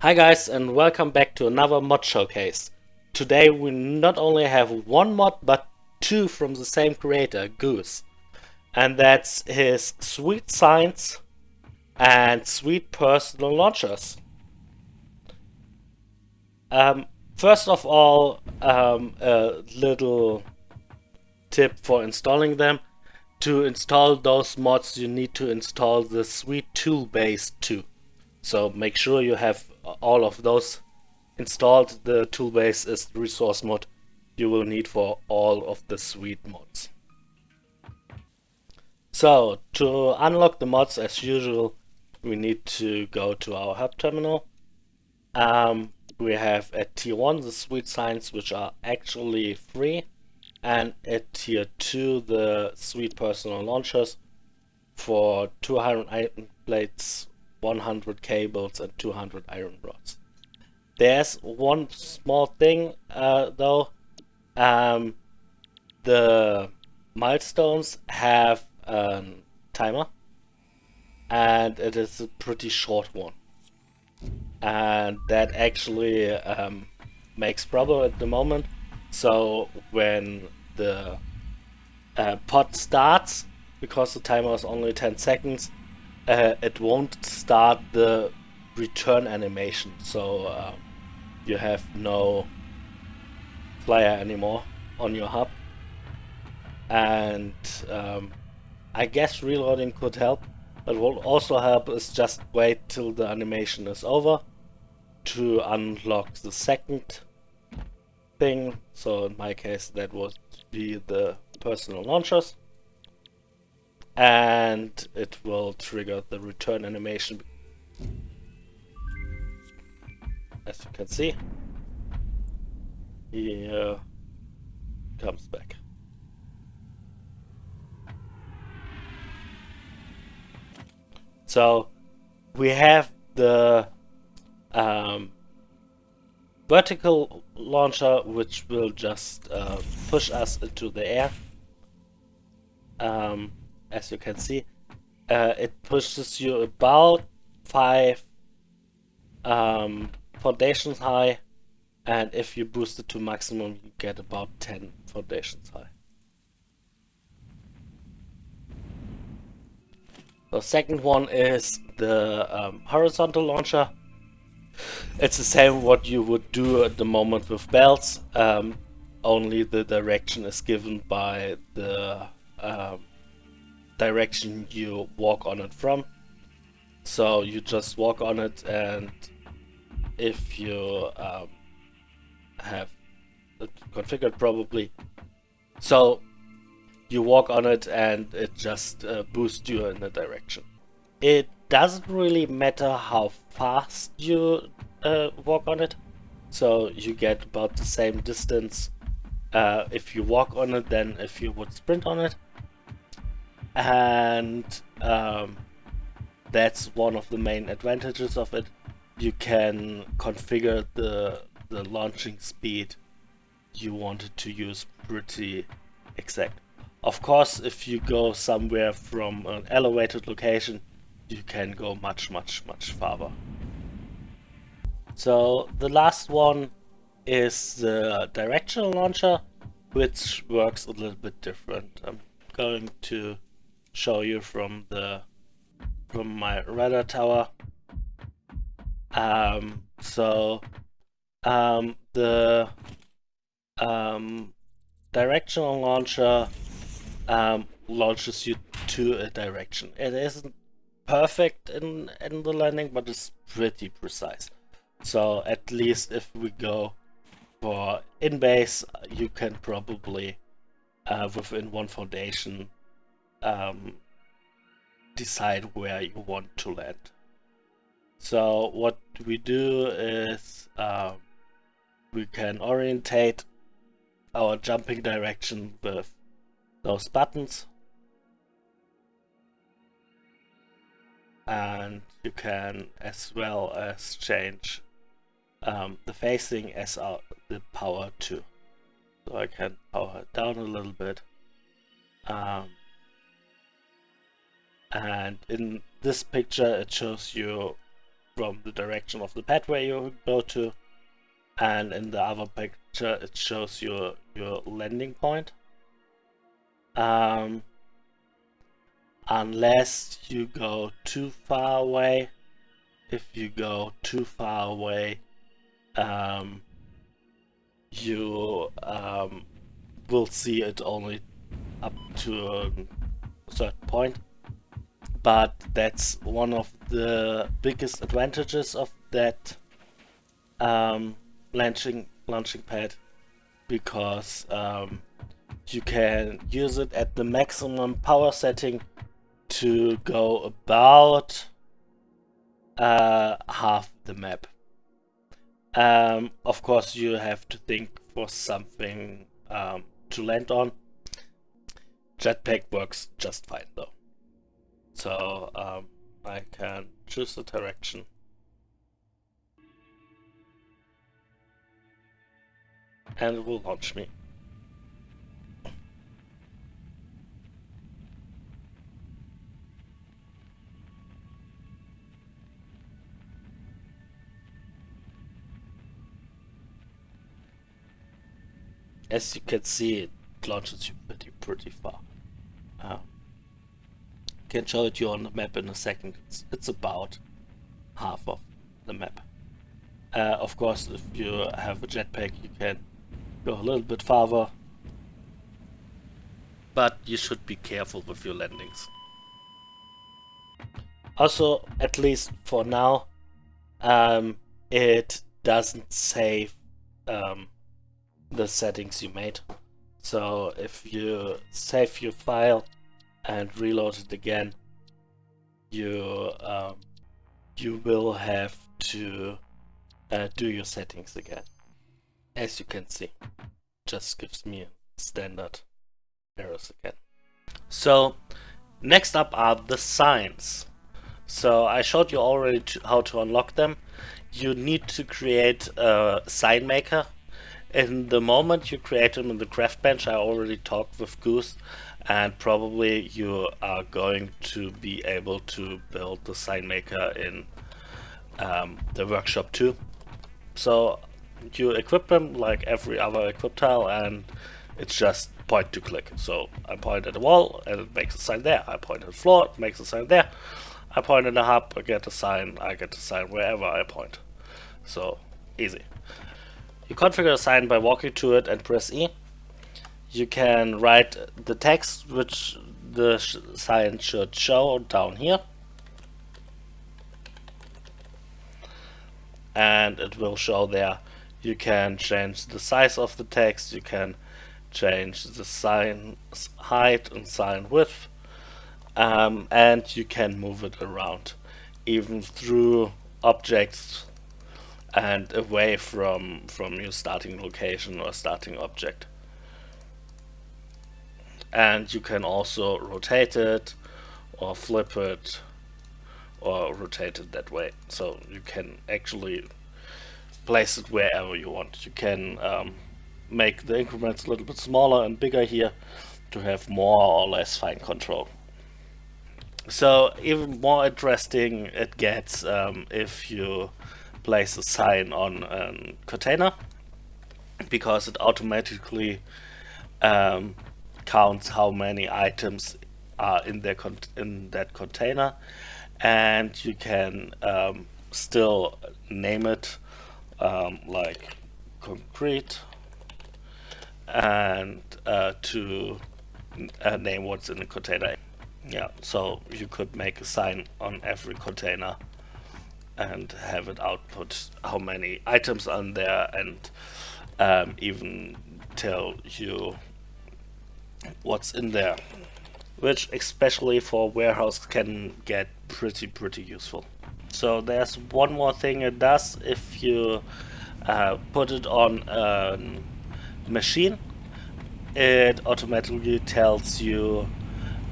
Hi guys, and welcome back to another mod showcase. Today we not only have one mod but two from the same creator, Goose. And that's his sweet signs and sweet personal launchers. First of all, a little tip for installing them. To install those mods you need to install the sweet tool base too. So make sure you have all of those installed. The toolbase is the resource mod you will need for all of the sweet mods. So to unlock the mods, as usual, we need to go to our hub terminal. We have at tier 1 the sweet signs, which are actually free, and at tier 2 the sweet personal launchers for 200 iron plates, 100 cables and 200 iron rods. There's one small thing though. The milestones have a timer, and it is a pretty short one, and that actually makes problem at the moment. So when the pod starts, because the timer is only 10 seconds, it won't start the return animation, so you have no flyer anymore on your hub. And I guess reloading could help, but what will also help is just wait till the animation is over to unlock the second thing. So in my case that would be the personal launchers, and it will trigger the return animation. As you can see, he comes back. So we have the vertical launcher, which will just push us into the air. As you can see, it pushes you about 5 foundations high, and if you boost it to maximum you get about 10 foundations high. The second one is the horizontal launcher. It's the same what you would do at the moment with belts, only the direction is given by the direction you walk on it from. So you just walk on it, and if you have it configured probably, so you walk on it and it just boosts you in a direction. It doesn't really matter how fast you walk on it, so you get about the same distance if you walk on it than if you would sprint on it. And that's one of the main advantages of it. You can configure the launching speed you wanted to use pretty exact. Of course, if you go somewhere from an elevated location, you can go much farther. So the last one is the Directional Launcher, which works a little bit different. I'm going to show you from my radar tower. The Directional Launcher launches you to a direction. It isn't perfect in the landing, but it's pretty precise. So at least if we go for in base, you can probably within one foundation decide where you want to land. So what we do is we can orientate our jumping direction with those buttons, and you can as well as change the facing as the power too. So I can power it down a little bit, and in this picture it shows you from the direction of the pathway you go to, and in the other picture it shows your landing point. Unless you go too far away. If you go too far away, you will see it only up to a certain point. But that's one of the biggest advantages of that launching pad, because you can use it at the maximum power setting to go about half the map. Of course, you have to think for something to land on. Jetpack works just fine though. So I can choose the direction. And it will launch me. As you can see, it launches you pretty far. Can show it you on the map in a second. It's about half of the map. Of course, if you have a jetpack, you can go a little bit farther, but you should be careful with your landings. Also, at least for now, it doesn't save the settings you made. So if you save your file and reload it again, you will have to do your settings again. As you can see, just gives me standard errors again. So next up are the signs. So I showed you already how to unlock them. You need to create a sign maker. In the moment you create them in the craft bench, I already talked with Goose, and probably you are going to be able to build the sign maker in the workshop too. So you equip them like every other equip tile, and it's just point to click. So I point at the wall and it makes a sign there. I point at the floor, it makes a sign there. I point in the hub, I get a sign wherever I point. So easy. You configure a sign by walking to it and press E. You can write the text which the sign should show down here. And it will show there. You can change the size of the text, you can change the sign height and sign width, and you can move it around, even through objects and away from your starting location or starting object. And you can also rotate it or flip it or rotate it that way, so you can actually place it wherever you want. You can make the increments a little bit smaller and bigger here to have more or less fine control. So even more interesting it gets if you place a sign on a container, because it automatically counts how many items are in that container, and you can still name it like concrete, and to name what's in the container. Yeah, so you could make a sign on every container and have it output how many items are in there, and even tell you what's in there, which especially for warehouse can get pretty useful. So there's one more thing it does. If you put it on a machine, it automatically tells you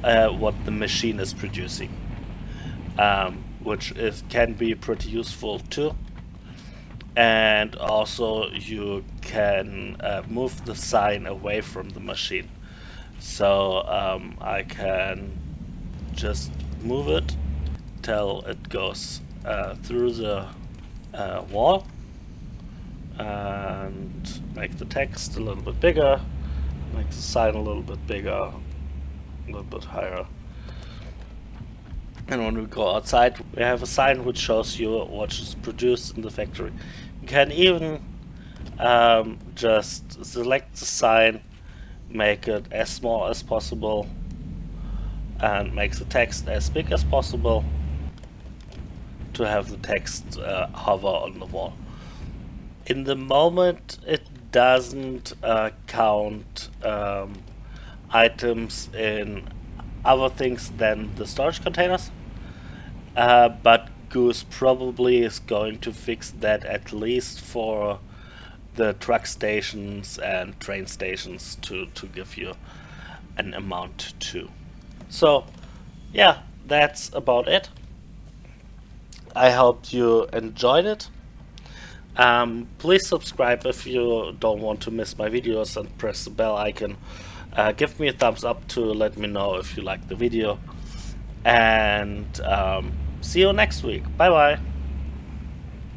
what the machine is producing, which can be pretty useful too. And also you can move the sign away from the machine. So I can just move it till it goes through the wall and make the text a little bit bigger, make the sign a little bit bigger, a little bit higher. And when we go outside, we have a sign which shows you what is produced in the factory. You can even just select the sign, make it as small as possible, and make the text as big as possible to have the text hover on the wall. In the moment, it doesn't count items in other things than the storage containers, but Goose probably is going to fix that, at least for the truck stations and train stations, to give you an amount too. So yeah, that's about it. I hope you enjoyed it. Please subscribe if you don't want to miss my videos, and press the bell icon. Give me a thumbs up to let me know if you like the video, and see you next week. Bye bye.